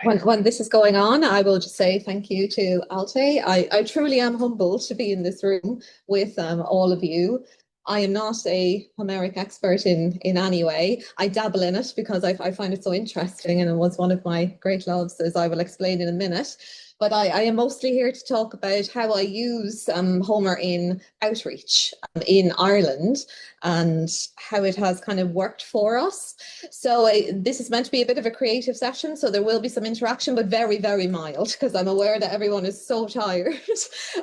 When this is going on, I will just say thank you to Alte. I truly am humbled to be in this room with all of you. I am not a Homeric expert in any way. I dabble in it because I find it so interesting, and it was one of my great loves, as I will explain in a minute. But I am mostly here to talk about how I use Homer in outreach in Ireland and how it has kind of worked for us. So this is meant to be a bit of a creative session, so there will be some interaction, but very, very mild, because I'm aware that everyone is so tired.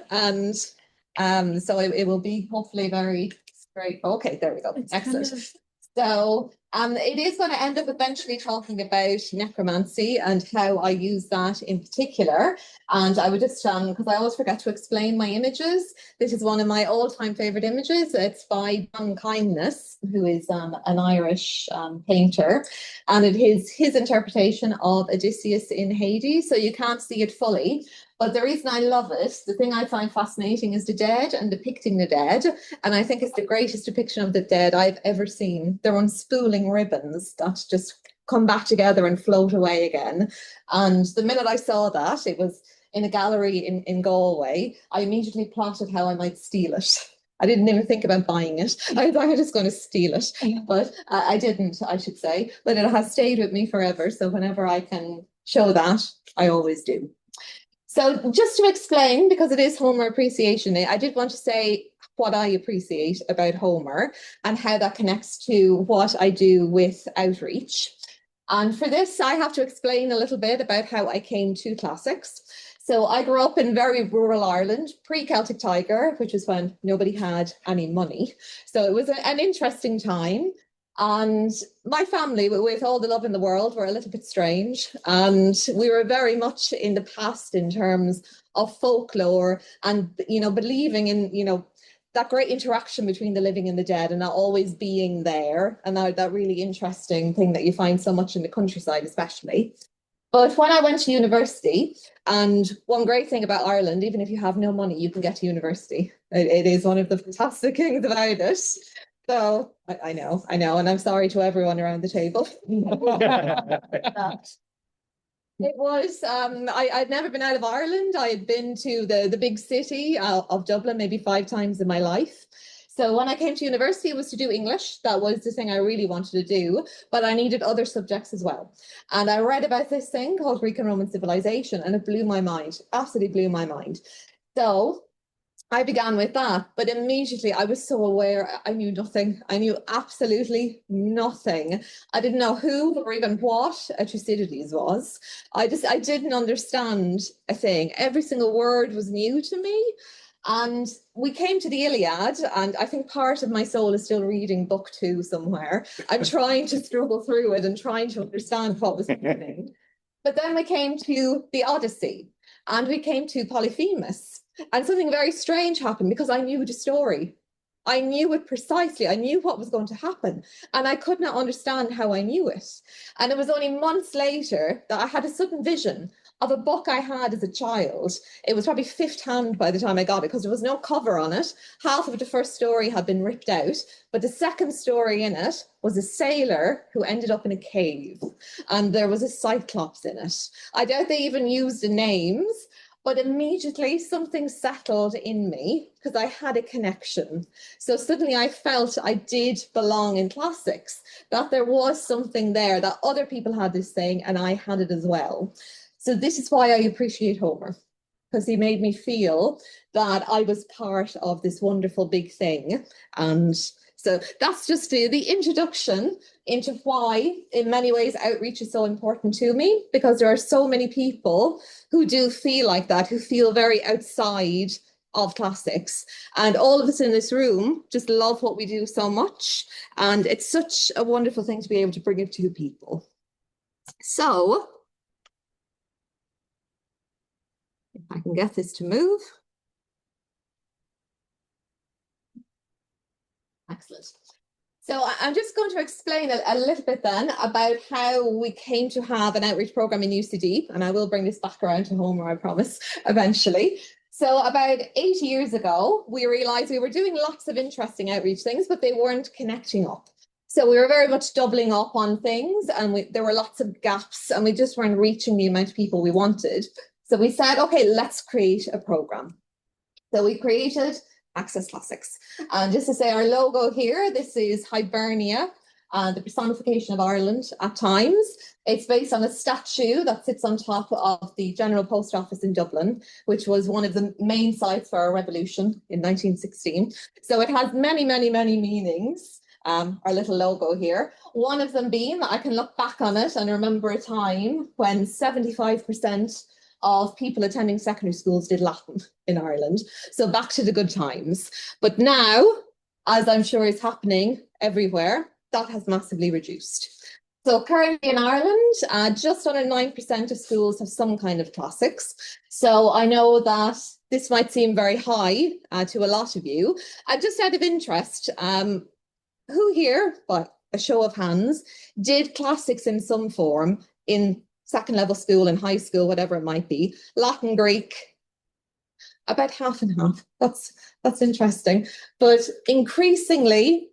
And so it will be hopefully very straight. Okay, there we go. Excellent. So it is going to end up eventually talking about necromancy and how I use that in particular. And I would just, because I always forget to explain my images, this is one of my all-time favorite images. It's by John Kindness, who is an Irish painter. And it is his interpretation of Odysseus in Hades. So you can't see it fully. But the reason I love it, the thing I find fascinating is the dead and depicting the dead. And I think it's the greatest depiction of the dead I've ever seen. They're unspooling ribbons that just come back together and float away again. And the minute I saw that, it was in a gallery in Galway, I immediately plotted how I might steal it. I didn't even think about buying it. I thought I was just going to steal it, but I didn't, I should say. But it has stayed with me forever. So whenever I can show that, I always do. So just to explain, because it is Homer Appreciation Day, I did want to say what I appreciate about Homer and how that connects to what I do with outreach. And for this, I have to explain a little bit about how I came to classics. So I grew up in very rural Ireland, pre-Celtic Tiger, which is when nobody had any money. So it was an interesting time. And my family, with all the love in the world, were a little bit strange. And we were very much in the past in terms of folklore and, believing in, that great interaction between the living and the dead and not always being there. And that really interesting thing that you find so much in the countryside, especially. But when I went to university, and one great thing about Ireland, even if you have no money, you can get to university. It is one of the fantastic things about it. So I know, and I'm sorry to everyone around the table. It was, I'd never been out of Ireland. I had been to the big city of Dublin maybe 5 times in my life. So when I came to university, it was to do English. That was the thing I really wanted to do, but I needed other subjects as well. And I read about this thing called Greek and Roman civilization, and it blew my mind, absolutely blew my mind. So I began with that, but immediately I was so aware. I knew nothing. I knew absolutely nothing. I didn't know who or even what a Thucydides was. I didn't understand a thing. Every single word was new to me. And we came to the Iliad, and I think part of my soul is still reading book 2 somewhere. I'm trying to struggle through it and trying to understand what was happening. But then we came to the Odyssey, and we came to Polyphemus. And something very strange happened because I knew the story. I knew it precisely. I knew what was going to happen. And I could not understand how I knew it. And it was only months later that I had a sudden vision of a book I had as a child. It was probably 5th hand by the time I got it because there was no cover on it. Half of the first story had been ripped out, but the second story in it was a sailor who ended up in a cave, and there was a cyclops in it. I doubt they even used the names, but immediately something settled in me because I had a connection. So suddenly I felt I did belong in classics, that there was something there, that other people had this thing and I had it as well. So this is why I appreciate Homer, because he made me feel that I was part of this wonderful big thing. And so that's just the introduction into why, in many ways, outreach is so important to me, because there are so many people who do feel like that, who feel very outside of classics. And all of us in this room just love what we do so much. And it's such a wonderful thing to be able to bring it to people. So if I can get this to move. Excellent. So I'm just going to explain a little bit then about how we came to have an outreach program in UCD, and I will bring this back around to Homer, I promise, eventually. So about 8 years ago, we realized we were doing lots of interesting outreach things, but they weren't connecting up. So we were very much doubling up on things, and there were lots of gaps, and we just weren't reaching the amount of people we wanted. So we said, okay, let's create a program. So we created Access Classics. And just to say our logo here, this is Hibernia, the personification of Ireland at times. It's based on a statue that sits on top of the General Post Office in Dublin, which was one of the main sites for our revolution in 1916. So it has many, many, many meanings. Our little logo here. One of them being that I can look back on it and remember a time when 75% of people attending secondary schools did Latin in Ireland. So back to the good times. But now, as I'm sure is happening everywhere, that has massively reduced. So currently in Ireland, just under 9% of schools have some kind of classics. So I know that this might seem very high to a lot of you. And just out of interest, who here, by a show of hands, did classics in some form in second level school and high school, whatever it might be? Latin, Greek, about half and half. That's interesting. But increasingly,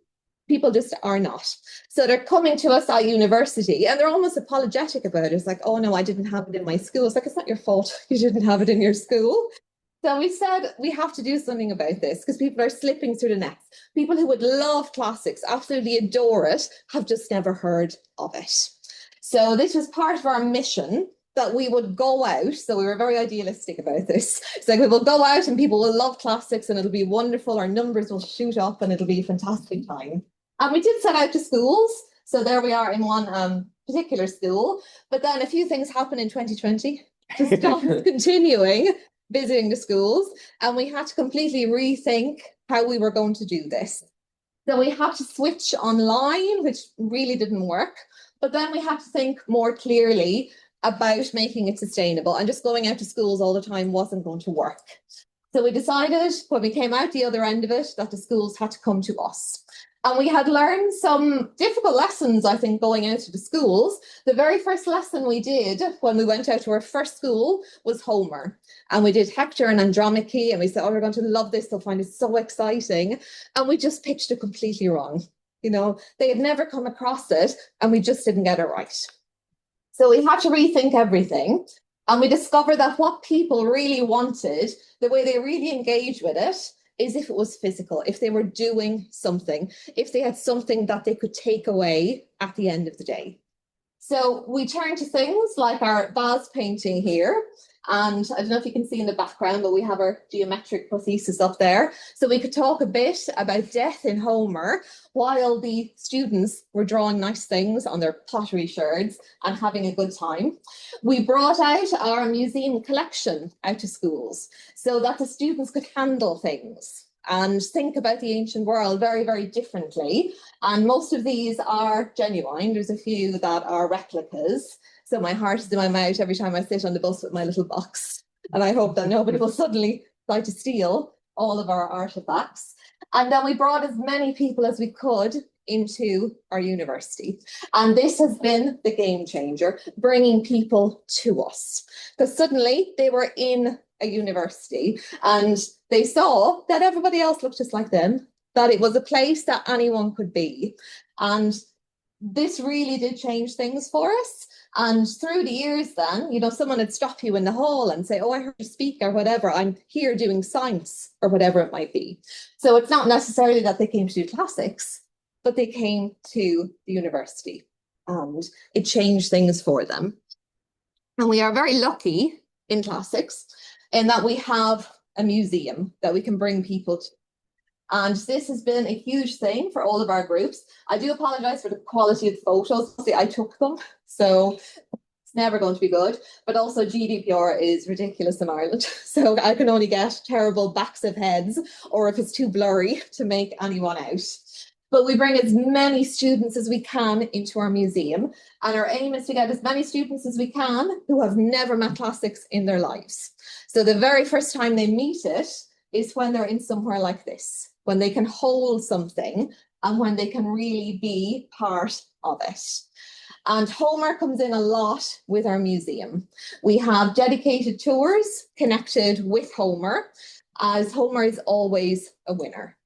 people just are not. So they're coming to us at university and they're almost apologetic about it. It's like, oh no, I didn't have it in my school. It's like, it's not your fault. You didn't have it in your school. So we said we have to do something about this because people are slipping through the nets. People who would love classics, absolutely adore it, have just never heard of it. So this was part of our mission that we would go out. So we were very idealistic about this. It's like we will go out and people will love classics and it'll be wonderful. Our numbers will shoot up and it'll be a fantastic time. And we did set out to schools. So there we are in one particular school. But then a few things happened in 2020 to stop continuing visiting the schools, and we had to completely rethink how we were going to do this. So we had to switch online, which really didn't work, but then we had to think more clearly about making it sustainable, and just going out to schools all the time wasn't going to work. So we decided when we came out the other end of it that the schools had to come to us. And we had learned some difficult lessons, I think, going out to the schools. The very first lesson we did when we went out to our first school was Homer. And we did Hector and Andromache, and we said, oh, we're going to love this. They'll find it so exciting. And we just pitched it completely wrong. You know, they had never come across it, and we just didn't get it right. So we had to rethink everything. And we discovered that what people really wanted, the way they really engaged with it, is if it was physical, if they were doing something, if they had something that they could take away at the end of the day. So we turned to things like our vase painting here. And I don't know if you can see in the background, but we have our geometric prosthesis up there. So we could talk a bit about death in Homer while the students were drawing nice things on their pottery sherds and having a good time. We brought out our museum collection out to schools so that the students could handle things and think about the ancient world very, very differently. And most of these are genuine. There's a few that are replicas. So my heart is in my mouth every time I sit on the bus with my little box. And I hope that nobody will suddenly try to steal all of our artifacts. And then we brought as many people as we could into our university. And this has been the game changer, bringing people to us. Because suddenly they were in a university and they saw that everybody else looked just like them, that it was a place that anyone could be. And this really did change things for us. And through the years then, you know, someone would stop you in the hall and say, oh, I heard you speak or whatever. I'm here doing science or whatever it might be. So it's not necessarily that they came to do classics, but they came to the university and it changed things for them. And we are very lucky in classics in that we have a museum that we can bring people to. And this has been a huge thing for all of our groups. I do apologize for the quality of the photos. See, I took them, so it's never going to be good. But also GDPR is ridiculous in Ireland. So I can only get terrible backs of heads or if it's too blurry to make anyone out. But we bring as many students as we can into our museum. And our aim is to get as many students as we can who have never met classics in their lives. So the very first time they meet it is when they're in somewhere like this, when they can hold something and when they can really be part of it. And Homer comes in a lot with our museum. We have dedicated tours connected with Homer, as Homer is always a winner.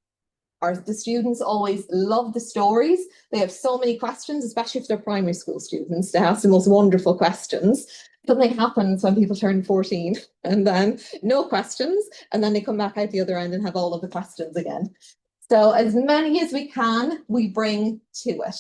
the students always love the stories. They have so many questions, especially if they're primary school students. They ask the most wonderful questions. Something happens when people turn 14 and then no questions, and then they come back out the other end and have all of the questions again. So as many as we can, we bring to it.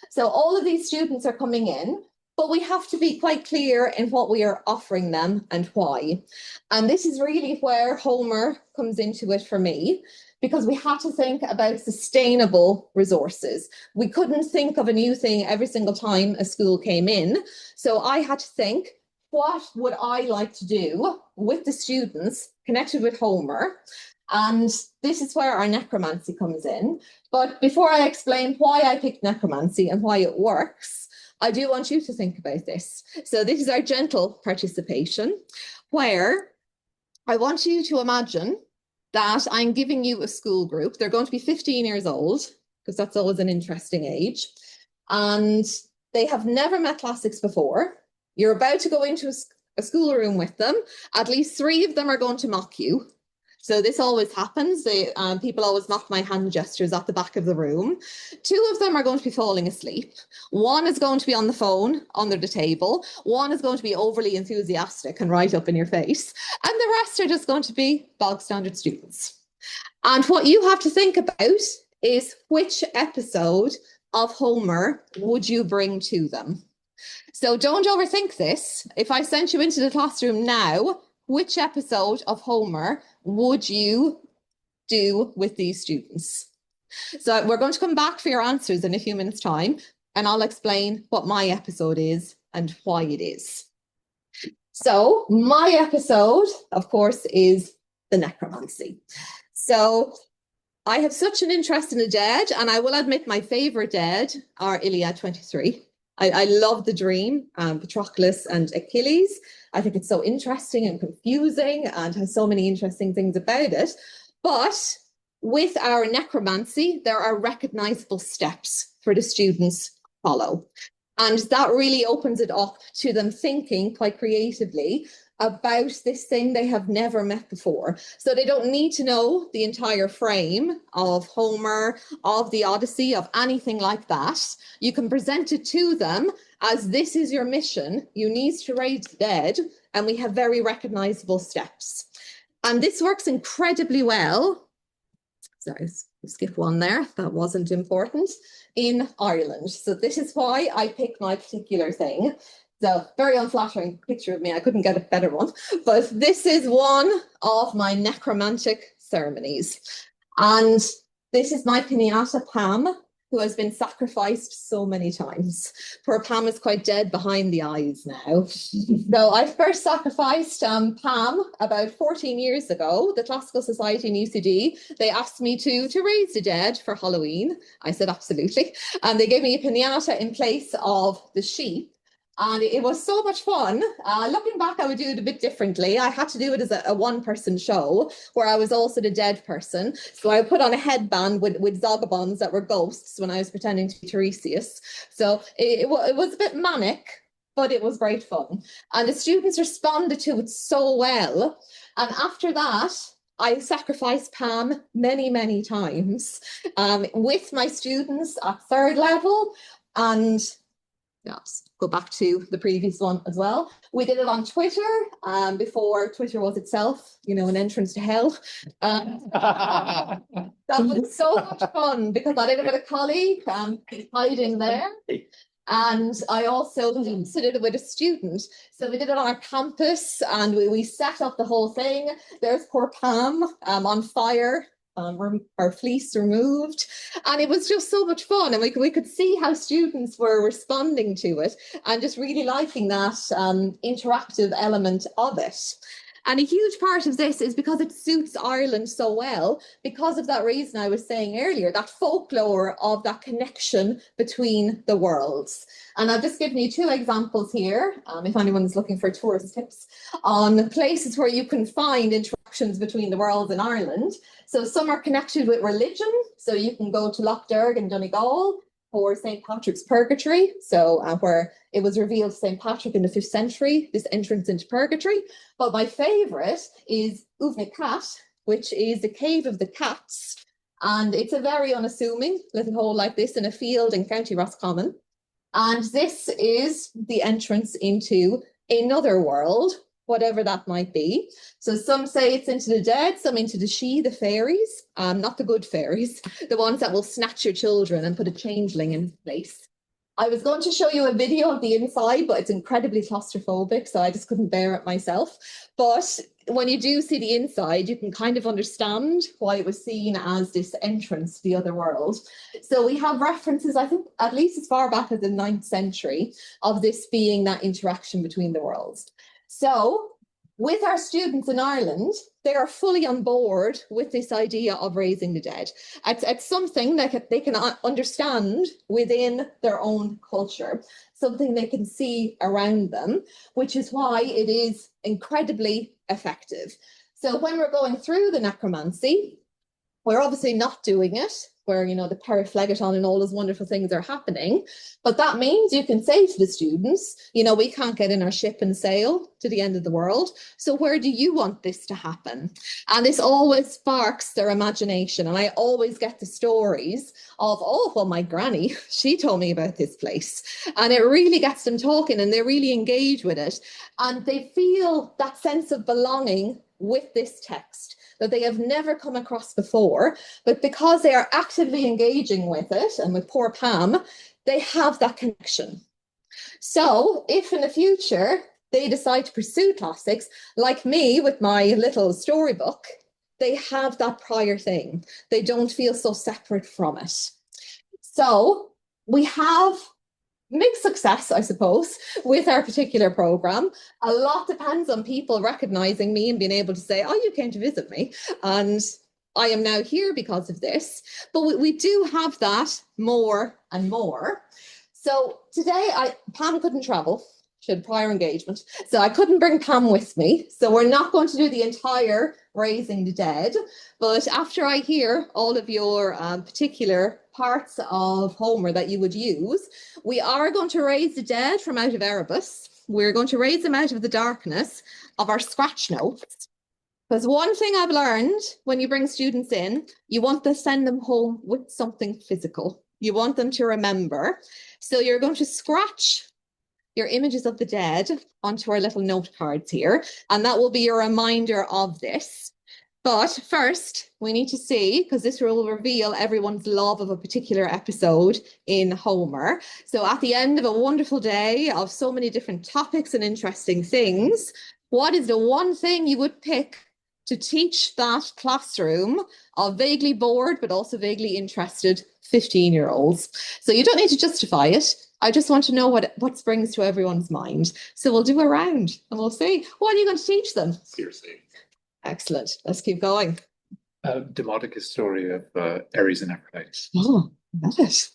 So all of these students are coming in, but we have to be quite clear in what we are offering them and why. And this is really where Homer comes into it for me, because we had to think about sustainable resources. We couldn't think of a new thing every single time a school came in. So I had to think, what would I like to do with the students connected with Homer? And this is where our necromancy comes in. But before I explain why I picked necromancy and why it works, I do want you to think about this. So this is our gentle participation, where I want you to imagine that I'm giving you a school group. They're going to be 15 years old, because that's always an interesting age. And they have never met classics before. You're about to go into a schoolroom with them. At least 3 of them are going to mock you. So this always happens. People always mock my hand gestures at the back of the room. 2 of them are going to be falling asleep. 1 is going to be on the phone under the table. 1 is going to be overly enthusiastic and right up in your face. And the rest are just going to be bog standard students. And what you have to think about is, which episode of Homer would you bring to them? So don't overthink this. If I sent you into the classroom now, which episode of Homer would you do with these students? So we're going to come back for your answers in a few minutes' time, and I'll explain what my episode is and why it is. So my episode, of course, is the necromancy. So I have such an interest in the dead, and I will admit my favourite dead are Iliad 23. I love the dream, Patroclus and Achilles. I think it's so interesting and confusing and has so many interesting things about it. But with our necromancy, there are recognizable steps for the students to follow. And that really opens it up to them thinking quite creatively about this thing they have never met before. So they don't need to know the entire frame of Homer, of the Odyssey, of anything like that. You can present it to them as, this is your mission. You need to raise the dead, and we have very recognizable steps. And this works incredibly well. Sorry, skip one there. That wasn't important. In Ireland. So this is why I picked my particular thing. So very unflattering picture of me. I couldn't get a better one. But this is one of my necromantic ceremonies. And this is my pinata Pam, who has been sacrificed so many times. Poor Pam is quite dead behind the eyes now. So I first sacrificed Pam about 14 years ago. The Classical Society in UCD, they asked me to raise the dead for Halloween. I said absolutely. And they gave me a pinata in place of the sheep. And it was so much fun. Looking back, I would do it a bit differently. I had to do it as a one-person show where I was also the dead person. So I put on a headband with zagabonds that were ghosts when I was pretending to be Tiresias. So it was a bit manic, but it was great fun. And the students responded to it so well. And after that, I sacrificed Pam many, many times with my students at 3rd level. And yes, go back to the previous one as well. We did it on Twitter before Twitter was itself, an entrance to hell. That was so much fun because I did it with a colleague hiding there. And I also did it with a student. So we did it on our campus and we set up the whole thing. There's poor Pam on fire. Our fleece removed, and it was just so much fun, and we could see how students were responding to it and just really liking that interactive element of it. And a huge part of this is because it suits Ireland so well, because of that reason I was saying earlier, that folklore of that connection between the worlds. And I've just given you 2 examples here, if anyone's looking for tourist tips, on places where you can find interactions between the worlds in Ireland. So some are connected with religion, so you can go to Lough Derg in Donegal for St. Patrick's Purgatory, so where it was revealed to St. Patrick in the 5th century, this entrance into purgatory. But my favourite is Uvney Cat, which is the Cave of the Cats. And it's a very unassuming little hole like this in a field in County Roscommon. And this is the entrance into another world, whatever that might be. So some say it's into the dead, some into the she, the fairies, not the good fairies, the ones that will snatch your children and put a changeling in place. I was going to show you a video of the inside, but it's incredibly claustrophobic, so I just couldn't bear it myself. But when you do see the inside, you can kind of understand why it was seen as this entrance to the other world. So we have references, I think, at least as far back as the 9th century, of this being that interaction between the worlds. So with our students in Ireland, they are fully on board with this idea of raising the dead. It's something that they can understand within their own culture, something they can see around them, which is why it is incredibly effective. So when we're going through the necromancy, we're obviously not doing it where, you know, the periphlegeton and all those wonderful things are happening. But that means you can say to the students, you know, we can't get in our ship and sail to the end of the world. So where do you want this to happen? And this always sparks their imagination. And I always get the stories of, oh, well, my granny, she told me about this place. And it really gets them talking and they really engage with it. And they feel that sense of belonging with this text that they have never come across before, but because they are actively engaging with it, and with poor Pam, they have that connection. So if in the future they decide to pursue classics, like me with my little storybook, they have that prior thing. They don't feel so separate from it. So we have mixed success, I suppose, with our particular program. A lot depends on people recognizing me and being able to say, oh, you came to visit me. And I am now here because of this. But we do have that more and more. So today, Pam couldn't travel. She had prior engagement. So I couldn't bring Pam with me. So we're not going to do the entire Raising the Dead. But after I hear all of your particular parts of Homer that you would use, we are going to raise the dead from out of Erebus. We're going to raise them out of the darkness of our scratch notes. Because one thing I've learned when you bring students in, you want to send them home with something physical. You want them to remember. So you're going to scratch your images of the dead onto our little note cards here, and that will be your reminder of this. But first, we need to see, because this will reveal everyone's love of a particular episode in Homer. So at the end of a wonderful day of so many different topics and interesting things, what is the one thing you would pick to teach that classroom of vaguely bored but also vaguely interested 15-year-olds? So you don't need to justify it. I just want to know what springs to everyone's mind. So we'll do a round and we'll see. What are you going to teach them? Seriously. Excellent. Let's keep going. Demodocus' story of Ares and Aphrodite. Oh, that is.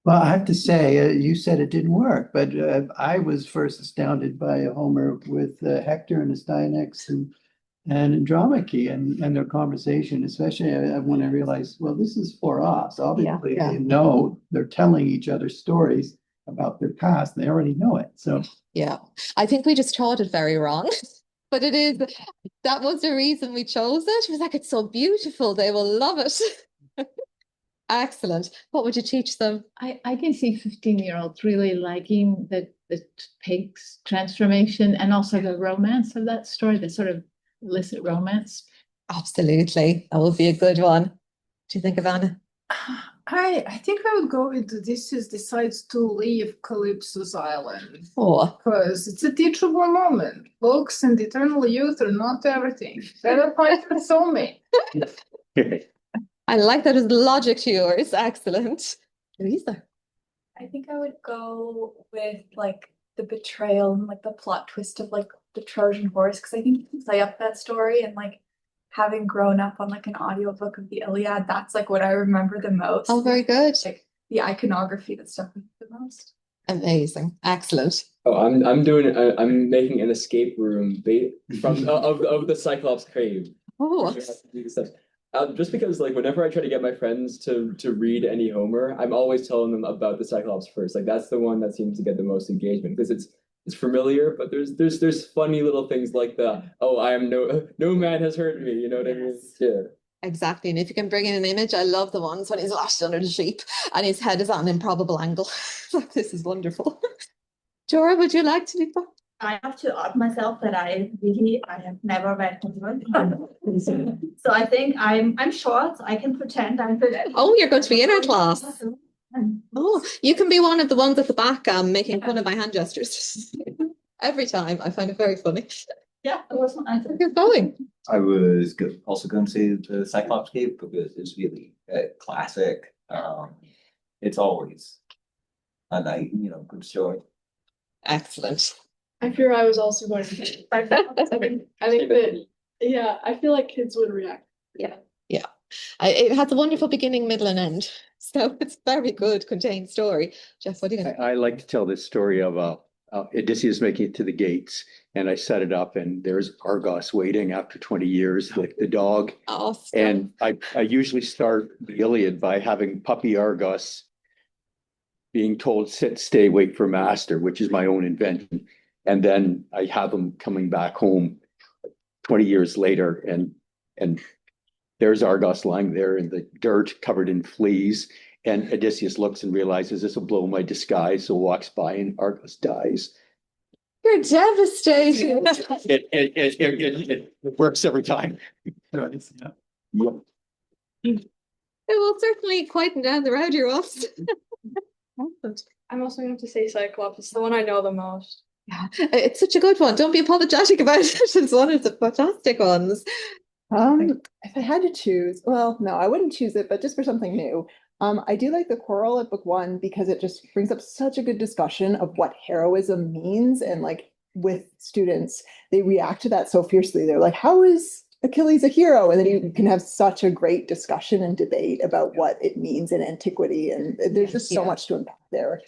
Well, I have to say, you said it didn't work, but I was first astounded by Homer with Hector and his Dionysus and Andromache and their conversation, especially when I realized, well, this is for us. Obviously, Yeah. they know they're telling each other stories about their past. They already know it. So Yeah, I think we just taught it very wrong. But it is, that was the reason we chose it. It was like, it's so beautiful. They will love it. Excellent. What would you teach them? I can see 15-year-olds really liking the pig's transformation and also the romance of that story, the sort of illicit romance. Absolutely. That would be a good one. What do you think of Anna? I think I would go with Odysseus decides to leave Calypso's island. Oh, Because it's a teachable moment. Books and eternal youth are not everything. Better find your soulmate. I like that as logic to yours. Excellent. Louisa. I think I would go with like the betrayal and like the plot twist of like the Trojan horse, because I think you can play up that story, and like having grown up on like an audiobook of the Iliad, that's like what I remember the most. Oh, very good. Like the iconography that stuck with me the most. Amazing. Excellent. Oh, I'm making an escape room from of the Cyclops cave. Oh, Just because like whenever I try to get my friends to read any Homer, I'm always telling them about the Cyclops first. Like that's the one that seems to get the most engagement because it's familiar, but there's funny little things like the I am no man has hurt me. You know what I mean? Yeah. Exactly. And if you can bring in an image, I love the ones when he's lashed under the sheep and his head is at an improbable angle. Like, this is wonderful. Jora, would you like to do that? I have to odd myself that I have never read Dublin. So I think I'm short, so I can pretend I'm good. Oh, you're going to be in our class. Oh, you can be one of the ones at the back making fun of my hand gestures. Every time. I find it very funny. Yeah, that was my answer. You're going. I was also going to say the Cyclops Cave because it's really classic. It's always a night, good story. Excellent. I fear I was also going to. I think that, yeah, I feel like kids would react. Yeah. It has a wonderful beginning, middle, and end. So it's very good, contained story. Jeff, what do you think? I like to tell this story of Odysseus making it to the gates, and I set it up, and there's Argos waiting after 20 years, like the dog. Awesome. And I usually start the Iliad by having puppy Argos being told, sit, stay, wait for master, which is my own invention. And then I have him coming back home 20 years later, and there's Argos lying there in the dirt covered in fleas. And Odysseus looks and realizes this will blow my disguise, so walks by and Argos dies. You're devastated. It works every time. It will certainly quieten down the rowdy roast. I'm also going to say Cyclops. It's the one I know the most. Yeah, it's such a good one. Don't be apologetic about it. It's one of the fantastic ones. If I had to choose, well, no, I wouldn't choose it, but just for something new. I do like the choral at book 1 because it just brings up such a good discussion of what heroism means. And like with students, they react to that so fiercely. They're like, how is Achilles a hero? And then you can have such a great discussion and debate about what it means in antiquity. And there's just so much to unpack there.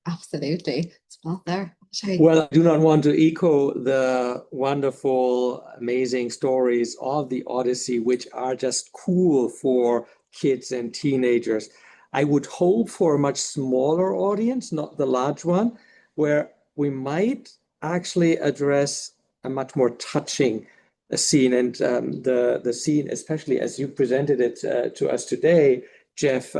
Absolutely. It's not there. Well, I do not want to echo the wonderful, amazing stories of the Odyssey, which are just cool for kids and teenagers. I would hope for a much smaller audience, not the large one, where we might actually address a much more touching scene. And the scene, especially as you presented it to us today, Jeff,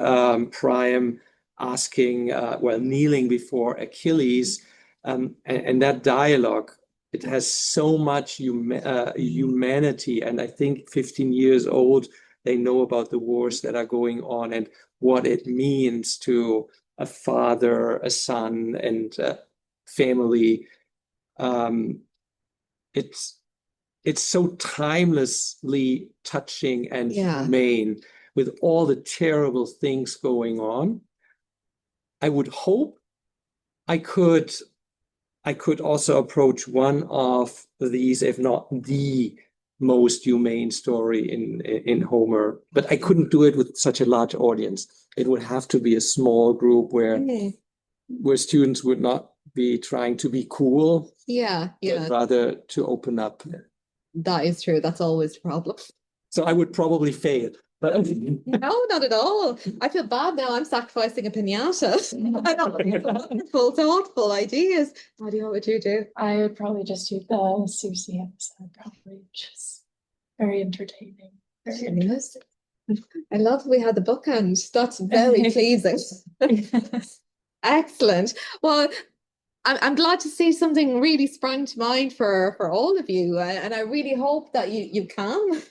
Priam asking, kneeling before Achilles, and that dialogue, it has so much humanity. And I think 15 years old, they know about the wars that are going on and what it means to a father, a son, and family. It's so timelessly touching and humane with all the terrible things going on. I would hope I could also approach one of these, if not the most humane story in Homer, but I couldn't do it with such a large audience. It would have to be a small group where students would not be trying to be cool. But rather to open up. That is true. That's always the problem. So I would probably fail. But no, not at all. I feel bad now. I'm sacrificing a pinata. Wonderful, thoughtful ideas. Maddie, what would you do? I would probably just do the Susie episode, probably just very entertaining. Very interesting. I love we had the bookend. That's very pleasing. Excellent. Well, I'm glad to see something really sprang to mind for all of you. And I really hope that you can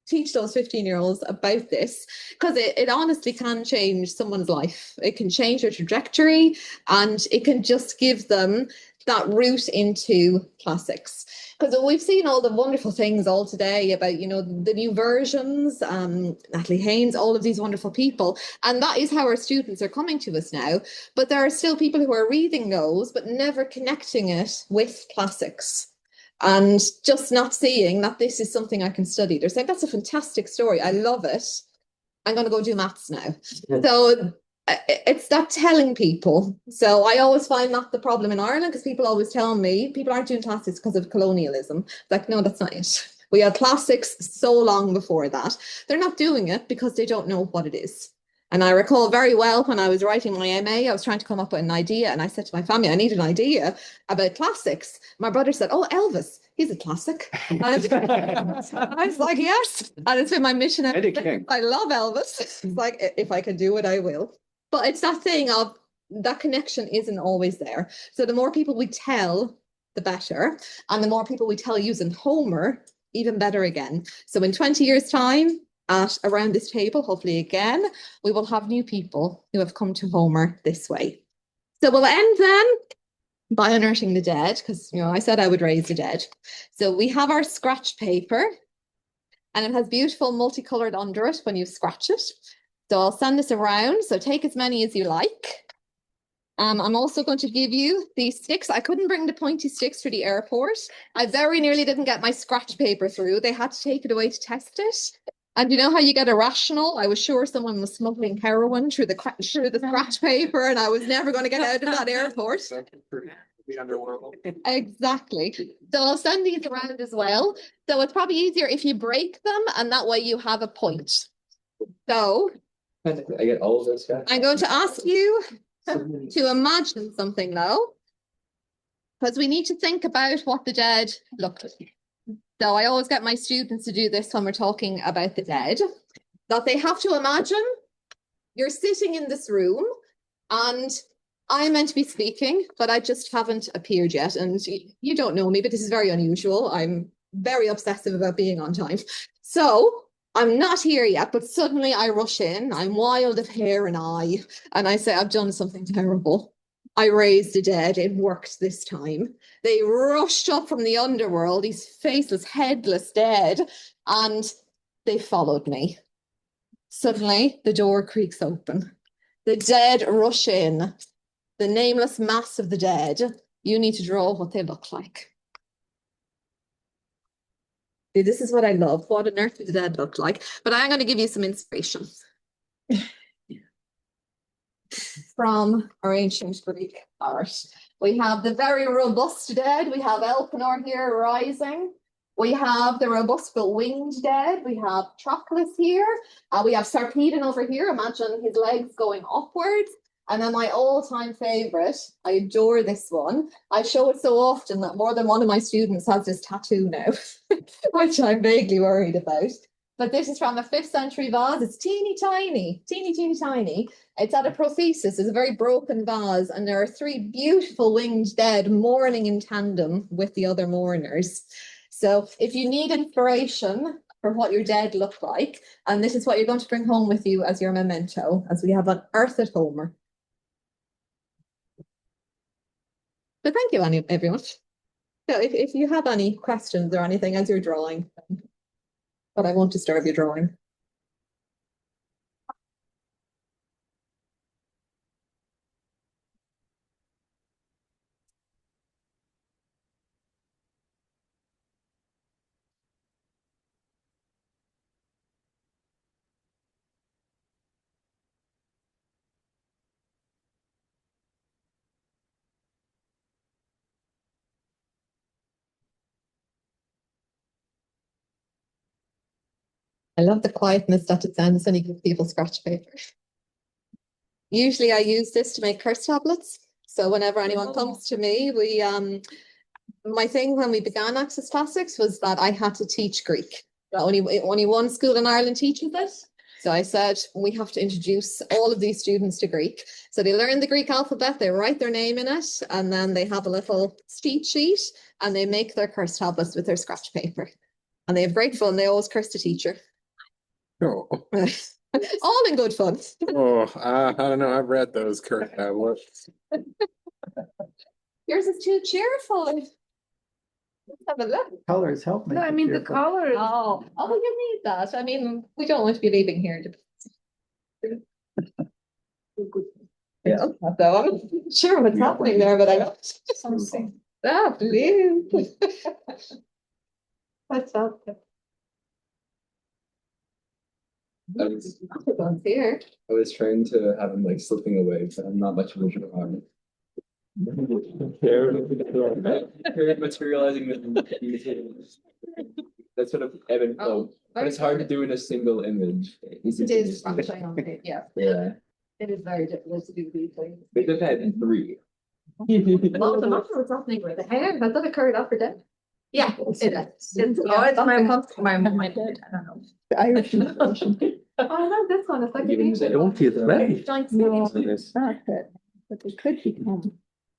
teach those 15-year-olds about this, because it honestly can change someone's life. It can change their trajectory, and it can just give them that route into classics. Because we've seen all the wonderful things all today about, the new versions, Natalie Haynes, all of these wonderful people. And that is how our students are coming to us now. But there are still people who are reading those, but never connecting it with classics. And just not seeing that this is something I can study. They're saying, that's a fantastic story. I love it. I'm going to go do maths now. So it's that telling people. So I always find that the problem in Ireland, because people always tell me people aren't doing classics because of colonialism. Like, no, that's not it. We had classics so long before that. They're not doing it because they don't know what it is. And I recall very well when I was writing my MA, I was trying to come up with an idea, and I said to my family, I need an idea about classics. My brother said, oh, Elvis, he's a classic. And I was like, yes. And it's been my mission. I love Elvis. It's like, if I can do it, I will. But it's that thing of that connection isn't always there. So the more people we tell, the better. And the more people we tell using Homer, even better again. So in 20 years' time, at around this table, hopefully again, we will have new people who have come to Homer this way. So we'll end then by unearthing the dead, because I said I would raise the dead. So we have our scratch paper, and it has beautiful multicolored under it when you scratch it. So I'll send this around. So take as many as you like. I'm also going to give you these sticks. I couldn't bring the pointy sticks to the airport. I very nearly didn't get my scratch paper through. They had to take it away to test it. And you know how you get irrational? I was sure someone was smuggling heroin through the scratch paper, and I was never going to get out of that airport. The underworld. Exactly. So I'll send these around as well. So it's probably easier if you break them, and that way you have a point. So I get all of those guys. I'm going to ask you to imagine something though, because we need to think about what the dead looked like. So I always get my students to do this when we're talking about the dead, that they have to imagine you're sitting in this room and I'm meant to be speaking, but I just haven't appeared yet. And you don't know me, but this is very unusual. I'm very obsessive about being on time. So I'm not here yet, but suddenly I rush in. I'm wild of hair and eye. And I say, I've done something terrible. I raised the dead. It worked this time. They rushed up from the underworld, these faceless, headless dead, and they followed me. Suddenly, the door creaks open. The dead rush in. The nameless mass of the dead. You need to draw what they look like. See, this is what I love. What on earth do the dead look like? But I'm going to give you some inspiration from our ancient Greek art. We have the very robust dead. We have Elpenor here rising. We have the robust but winged dead. We have Troclus here. We have Sarpedon over here. Imagine his legs going upwards. And then my all-time favorite, I adore this one. I show it so often that more than one of my students has this tattoo now, which I'm vaguely worried about. But this is from a 5th century vase. It's teeny tiny. It's at a prothesis. It's a very broken vase. And there are 3 beautiful winged dead mourning in tandem with the other mourners. So if you need inspiration for what your dead look like, and this is what you're going to bring home with you as your memento, as we have unearthed at Homer. So thank you, everyone. So if you have any questions or anything as you're drawing, but I won't disturb your drawing. I love the quietness that it sounds when you give people scratch paper. Usually I use this to make curse tablets. So whenever anyone comes to me, my thing when we began Access Classics was that I had to teach Greek. Only one school in Ireland teaches it. So I said, we have to introduce all of these students to Greek. So they learn the Greek alphabet, they write their name in it, and then they have a little cheat sheet, and they make their curse tablets with their scratch paper. And they have great fun. They always curse the teacher. Oh. All in good fun. Oh, I don't know. I've read those current tablets. Yours is too cheerful. Let's have a look. Colors help me. No, I mean the colors. Oh, you need that. I mean, we don't want to be leaving here. Yeah. So I'm not sure what's happening there, but I got something. Ah, blue. What's up? I was trying to have him like slipping away, but I'm not much of a drawing. Materializing the that's sort of ebb and flow. But it's hard to do in a single image. It is, yeah. Yeah. It is very difficult to do these things. They did that in 3. Oh, the matter was happening with the hair. I thought it carried off for dead. Yeah, it is. It's my mind. I don't know. The Irish version. Oh, no, this one is like. They don't feel threatened. No, it's not that, but they could become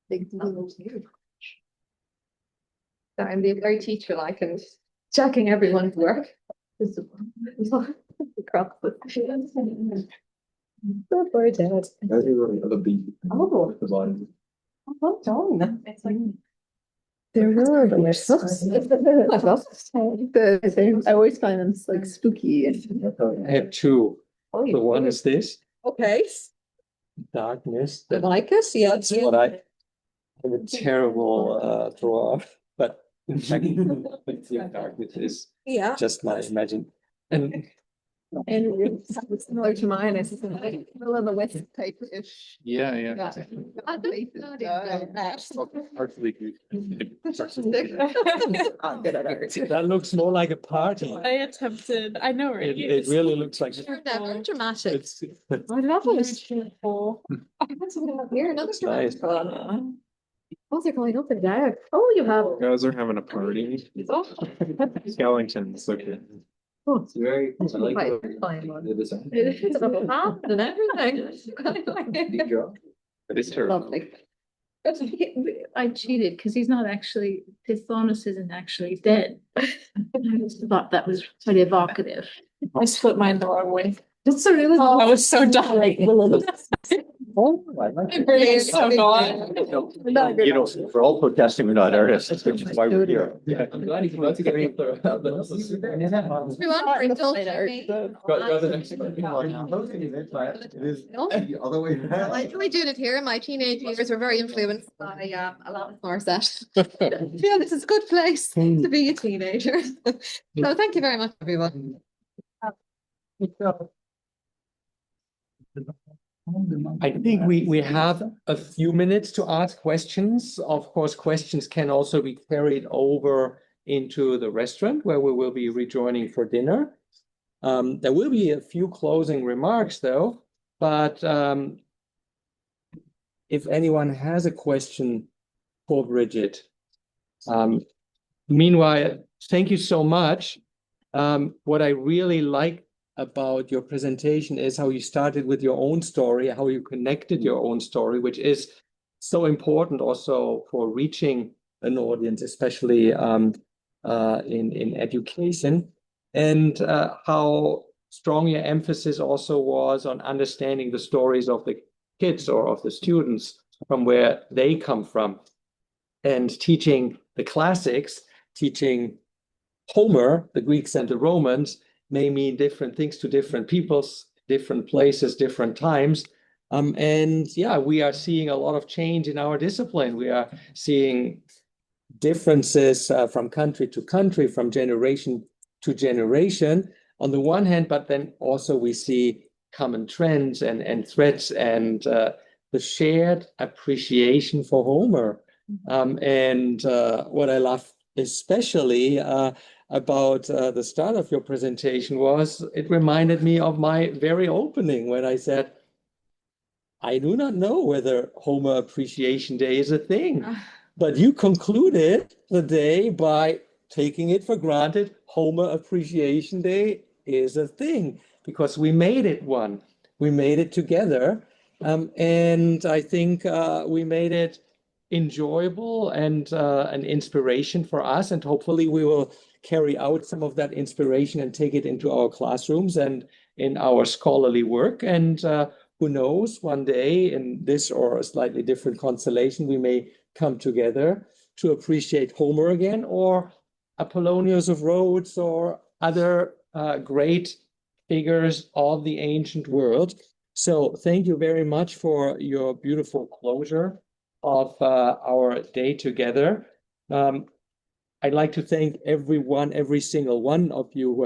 big. I'm being very teacher-like and checking everyone's work. So poor dad. The beat. Oh. The bottom. Well done. It's like. There were, but They're so. I always find them like spooky. I have 2. Oh, The one is this, okay. darkness. I like it, yeah. That's what I have a terrible draw, but in fact, darkness is Yeah. just my imagine. And It's similar to mine, it's like middle of the west type-ish. Yeah. Partially good. that looks more like a party. I attempted, I know, right? It really looks like You're never dramatic. it's I love it. Beautiful. I had something up here, another nice. dramatic one. Oh, they're going up and down. Oh, you have. Guys are having a party. Oh. Skeletons, okay. Oh, It's very, I like quite fine one. the design. It is a hand and everything. Deep draw. That is terrible. Lovely. I cheated because he's not actually, Tithonus isn't actually dead. I just thought that was pretty evocative. I split mine the wrong way. That's so really. I was so done. Oh, I like I'm really so gone. You know, we're all protesting, we're not artists, which is why we're here. I'm glad you came out to get me up there. Everyone, indulge me. Go the next one. I enjoy doing it here. My teenage years were very influenced by a lot of Morissette. Yeah, this is a good place to be a teenager. So thank you very much, everyone. I think we have a few minutes to ask questions. Of course, questions can also be carried over into the restaurant where we will be rejoining for dinner. There will be a few closing remarks though, but if anyone has a question for Bridget. Meanwhile, thank you so much. What I really like about your presentation is how you started with your own story, how you connected your own story, which is so important also for reaching an audience, especially in education, and how strong your emphasis also was on understanding the stories of the kids or of the students from where they come from, and teaching the classics, teaching Homer, the Greeks and the Romans, may mean different things to different peoples, different places, different times. And yeah, we are seeing a lot of change in our discipline. We are seeing differences from country to country, from generation to generation on the one hand, but then also we see common trends and threats and the shared appreciation for Homer. And what I love especially about the start of your presentation was it reminded me of my very opening when I said, I do not know whether Homer Appreciation Day is a thing, but you concluded the day by taking it for granted Homer Appreciation Day is a thing because we made it one. We made it together. And I think we made it enjoyable and an inspiration for us. And hopefully we will carry out some of that inspiration and take it into our classrooms and in our scholarly work. And who knows, one day in this or a slightly different constellation, we may come together to appreciate Homer again, or Apollonius of Rhodes, or other great figures of the ancient world. So thank you very much for your beautiful closure of our day together. I'd like to thank everyone, every single one of you who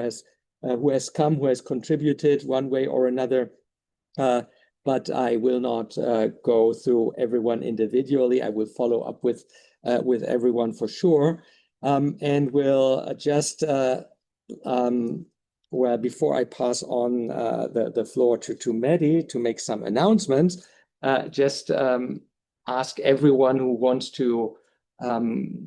has come, who has contributed one way or another. But I will not go through everyone individually. I will follow up with everyone for sure, and will just well, before I pass on the floor to Maddie to make some announcements, just ask everyone who wants to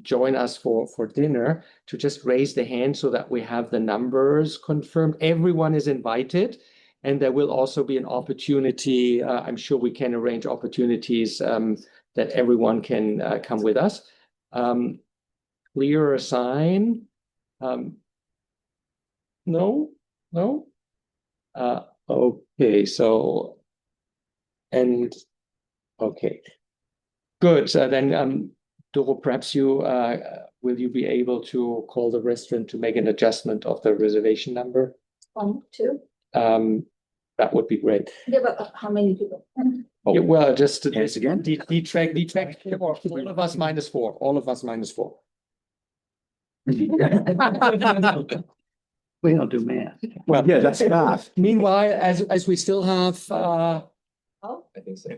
join us for dinner to just raise the hand so that we have the numbers confirmed. Everyone is invited, and there will also be an opportunity. I'm sure we can arrange opportunities that everyone can come with us. Clear a sign. No. Okay, so, and okay, good. Then, Doro, perhaps will you be able to call the restaurant to make an adjustment of the reservation number? 1, 2. That would be great. Yeah, but how many people? Yeah, well, just Yes, again. detract all of us -4. All of us -4. We don't do math. Well, Yeah, that's math. Meanwhile, as we still have I think so.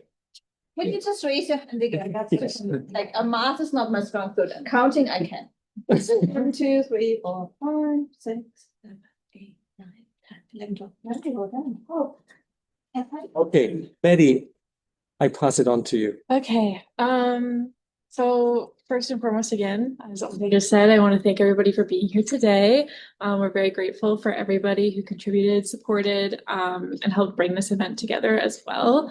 Can you just raise your hand again? That's like math is not my strong suit. Counting I can. 1, 2, 3, 4, 5, 6, 7, 8, 9, 10, 11, 12. Well done. Oh. okay, Betty, I pass it on to you. Okay, so first and foremost, again, as I just said, I want to thank everybody for being here today. We're very grateful for everybody who contributed, supported, and helped bring this event together as well.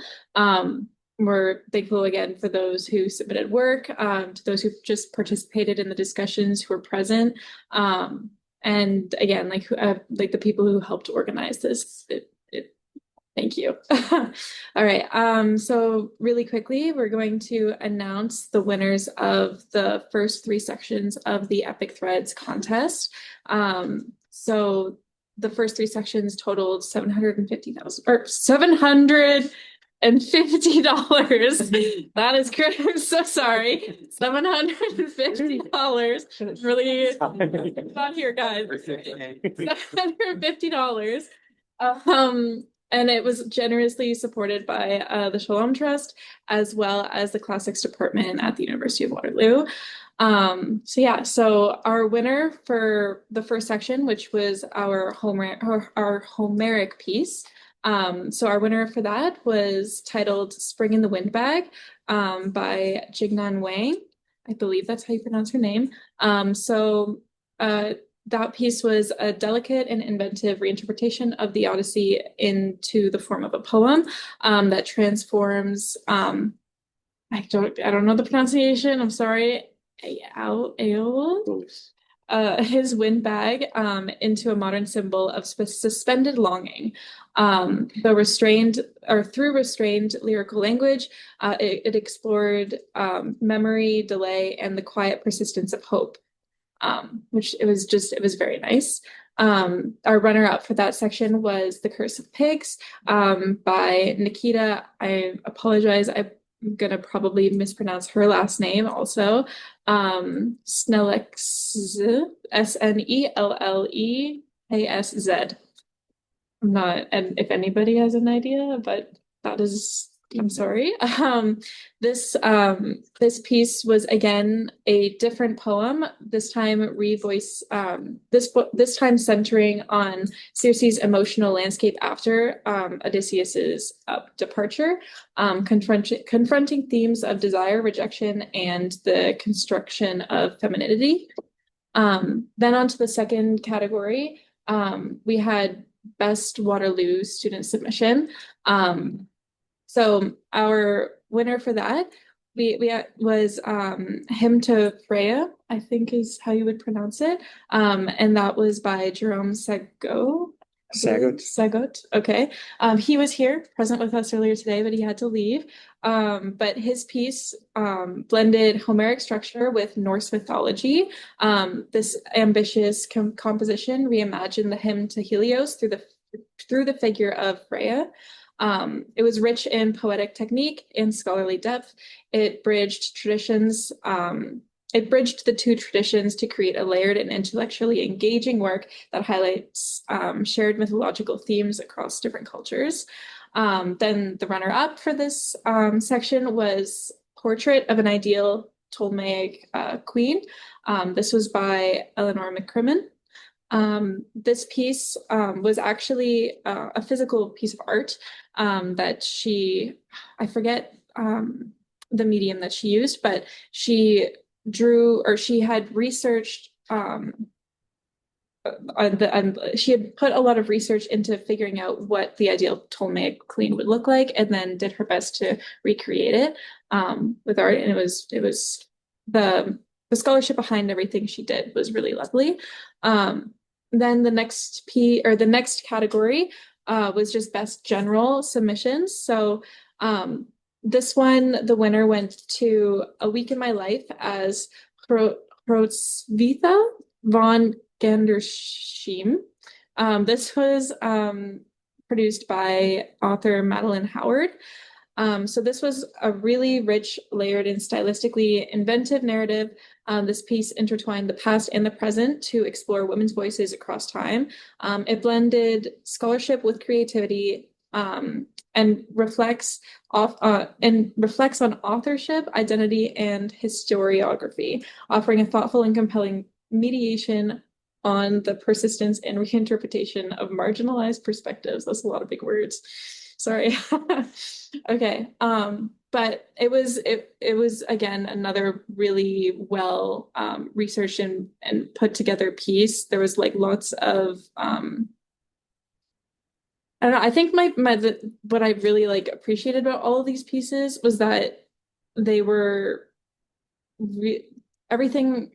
We're thankful again for those who submitted work, to those who just participated in the discussions, who were present, and again, like the people who helped organize this. Thank you. All right. So really quickly, we're going to announce the winners of the first 3 sections of the Epic Threads contest. So the first 3 sections totaled $750,000 or $750. That is correct. I'm so sorry. $750. Really not here, guys. $750. And it was generously supported by the Shalom Trust, as well as the Classics Department at the University of Waterloo. So our winner for the first section, which was our Homeric piece. So our winner for that was titled Spring in the Windbag by Jignan Wang. I believe that's how you pronounce her name. That piece was a delicate and inventive reinterpretation of the Odyssey into the form of a poem that transforms, I don't know the pronunciation, I'm sorry, his windbag into a modern symbol of suspended longing. Through restrained lyrical language, it explored memory, delay, and the quiet persistence of hope. Which it was very nice. Our runner-up for that section was The Curse of Pigs by Nikita. I apologize, I'm gonna probably mispronounce her last name also. Snellex, Snelleasz. I'm not, and if anybody has an idea, but that is, I'm sorry. This piece was again a different poem. This time this time centering on Circe's emotional landscape after Odysseus's departure, confronting themes of desire, rejection, and the construction of femininity. Then on to the second category, we had Best Waterloo Student Submission. So our winner for that was Hymn to Freya, I think is how you would pronounce it. And that was by Jerome Sagot. Okay. He was here present with us earlier today, but he had to leave. But his piece blended Homeric structure with Norse mythology. This ambitious composition reimagined the hymn to Helios through the figure of Freya. It was rich in poetic technique and scholarly depth. It bridged the 2 traditions to create a layered and intellectually engaging work that highlights shared mythological themes across different cultures. Then the runner-up for this section was Portrait of an Ideal Ptolemaic Queen. This was by Eleanor McCrimmon. This piece was actually a physical piece of art that I forget the medium that she used, but she drew, or she had researched she had put a lot of research into figuring out what the ideal Ptolemaic queen would look like, and then did her best to recreate it with art. And it was the scholarship behind everything she did was really lovely. Then the next category was just best general submissions. So this one, the winner went to A Week in My Life as Hrosvitha von Gandersheim. This was produced by author Madeline Howard. So this was a really rich, layered, and stylistically inventive narrative. This piece intertwined the past and the present to explore women's voices across time. It blended scholarship with creativity, and reflects on authorship, identity, and historiography, offering a thoughtful and compelling mediation on the persistence and reinterpretation of marginalized perspectives. That's a lot of big words. Sorry. Okay. But it was again another really well researched and put together piece. There was like lots of I don't know. I think what I really like appreciated about all of these pieces was that they were everything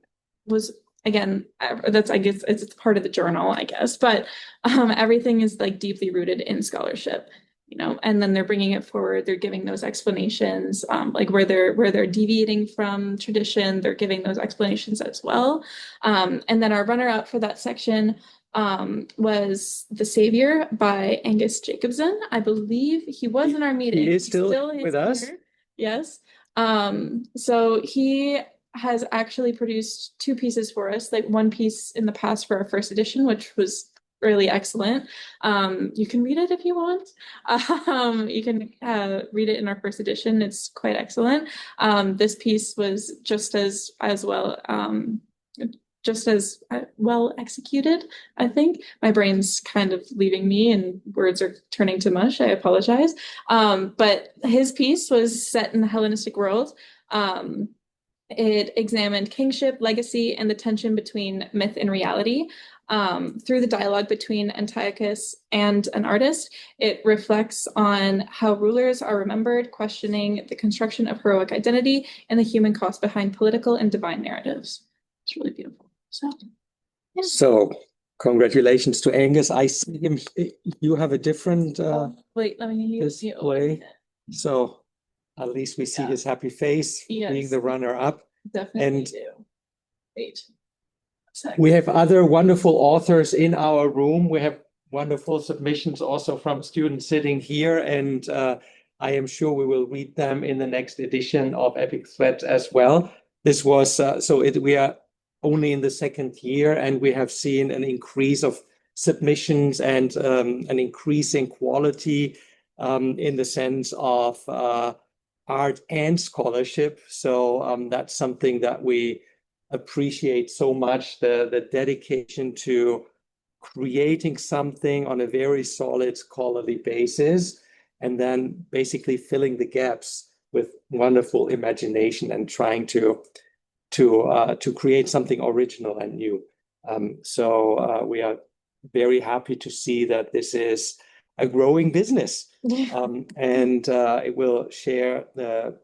was, again, that's, I guess it's part of the journal, I guess, but everything is like deeply rooted in scholarship, you know, and then they're bringing it forward. They're giving those explanations, like where they're deviating from tradition, they're giving those explanations as well. And then our runner-up for that section was The Savior by Angus Jacobson. I believe he was in our meeting. He is still with us. Yes. So he has actually produced two pieces for us, like one piece in the past for our first edition, which was really excellent. You can read it if you want. You can read it in our first edition. It's quite excellent. This piece was just as well executed, I think. My brain's kind of leaving me and words are turning to mush. I apologize. But his piece was set in the Hellenistic world. It examined kingship, legacy, and the tension between myth and reality. Through the dialogue between Antiochus and an artist, it reflects on how rulers are remembered, questioning the construction of heroic identity and the human cost behind political and divine narratives. It's really beautiful. So congratulations to Angus. I see him. You have a different wait, let me use display. So at least we see his happy face being the runner-up. Definitely and do. Wait. We have other wonderful authors in our room. We have wonderful submissions also from students sitting here, and I am sure we will read them in the next edition of Epic Threat as well. This was we are only in the second year, and we have seen an increase of submissions and an increasing quality in the sense of art and scholarship. So that's something that we appreciate so much, the dedication to creating something on a very solid scholarly basis, and then basically filling the gaps with wonderful imagination and trying to create something original and new. So we are very happy to see that this is a growing business, and it will share the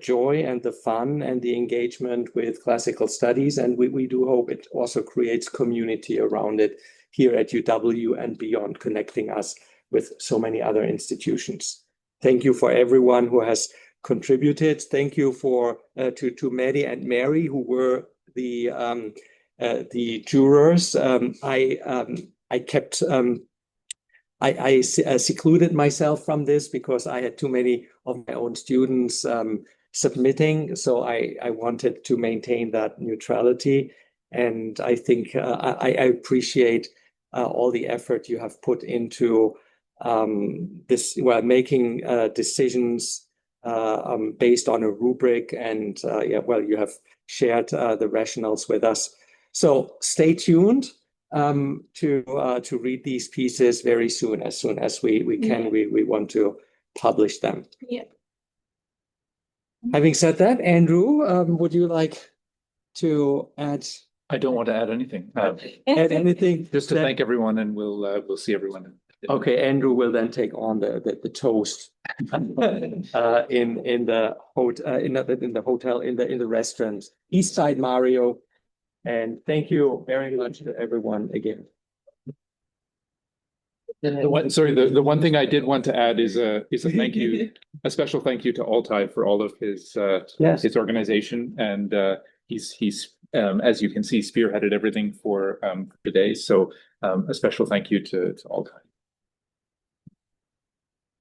joy and the fun and the engagement with classical studies. And we do hope it also creates community around it here at UW and beyond, connecting us with so many other institutions. Thank you for everyone who has contributed. Thank you to Maddie and Mary, who were the jurors. I secluded myself from this because I had too many of my own students submitting, so I wanted to maintain that neutrality. And I think I appreciate all the effort you have put into this, making decisions based on a rubric, and you have shared the rationales with us. So stay tuned. to read these pieces very soon. As soon as we can, we want to publish them. Yeah. Having said that, Andrew, would you like to add I don't want to add anything. add anything? Just to that- thank everyone, and we'll see everyone. Okay, Andrew will then take on the toast in the hotel in the restaurant East Side Mario, and thank you very much to everyone again. The one thing I did want to add is a thank you, a special thank you to Altai for all of his his organization, and he's as you can see, spearheaded everything for today. So a special thank you to Altai.